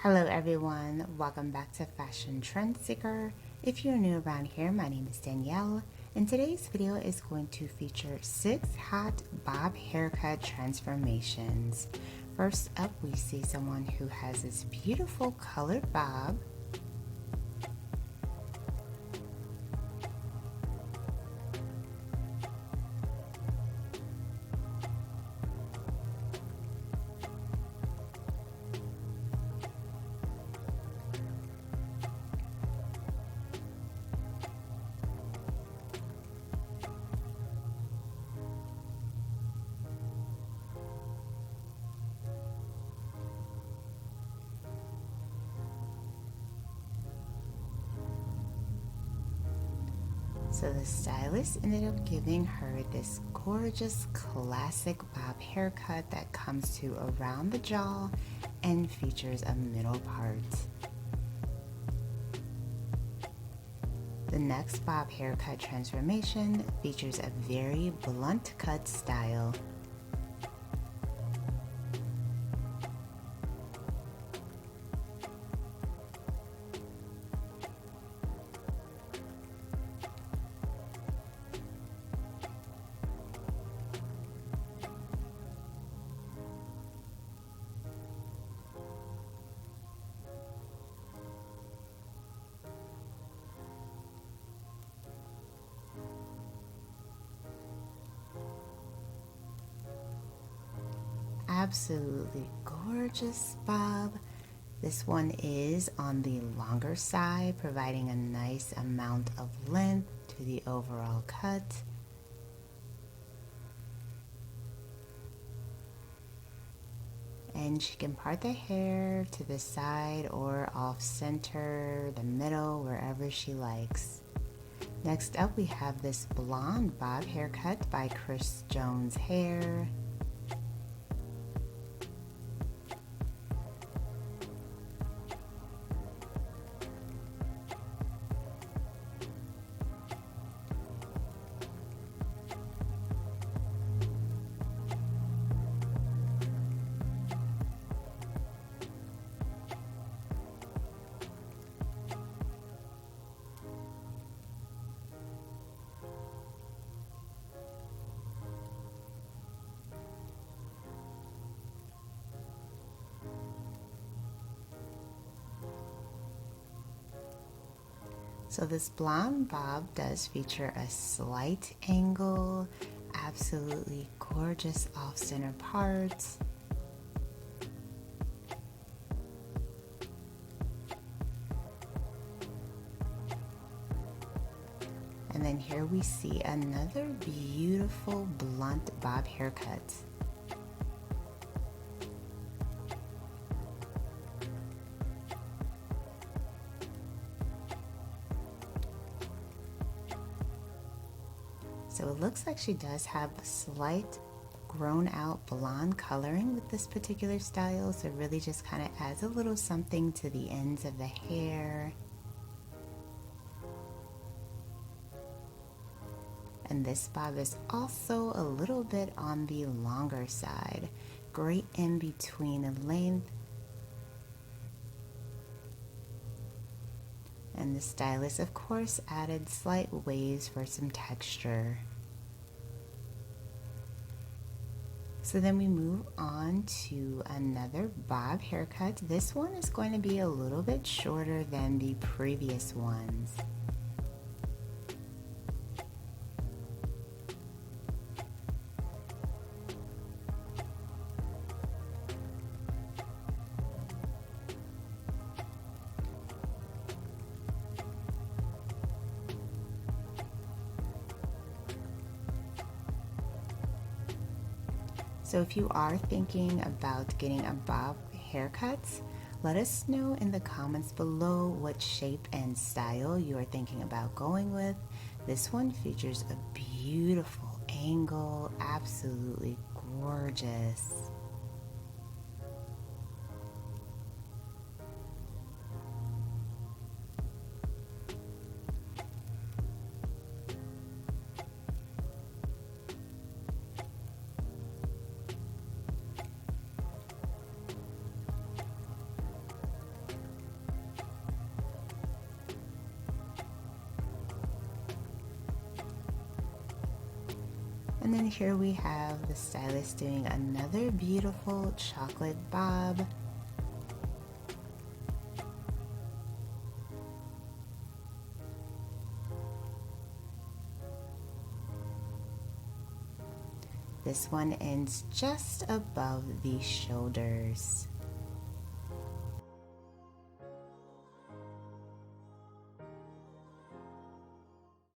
Hello everyone, welcome back to Fashion Trend Seeker. If you're new around here, my name is Danielle, and today's video is going to feature 6 hot bob haircut transformations. First up, we see someone who has this beautiful colored bob. So the stylist ended up giving her this gorgeous classic bob haircut that comes to around the jaw and features a middle part. The next bob haircut transformation features a very blunt cut style. Absolutely gorgeous bob. This one is on the longer side, providing a nice amount of length to the overall cut. And she can part the hair to the side or off center, the middle, wherever she likes. Next up, we have this blonde bob haircut by Chris Jones Hair. So this blonde bob does feature a slight angle, absolutely gorgeous off-center parts. And then here we see another beautiful blunt bob haircut. So it looks like she does have a slight grown out blonde coloring with this particular style, so it really just kind of adds a little something to the ends of the hair. And this bob is also a little bit on the longer side, great in between the length. And the stylist, of course, added slight waves for some texture. So then we move on to another bob haircut. This one is going to be a little bit shorter than the previous ones. So if you are thinking about getting a bob haircut, let us know in the comments below what shape and style you are thinking about going with. This one features a beautiful angle, absolutely gorgeous. And then here we have the stylist doing another beautiful chocolate bob. This one ends just above the shoulders.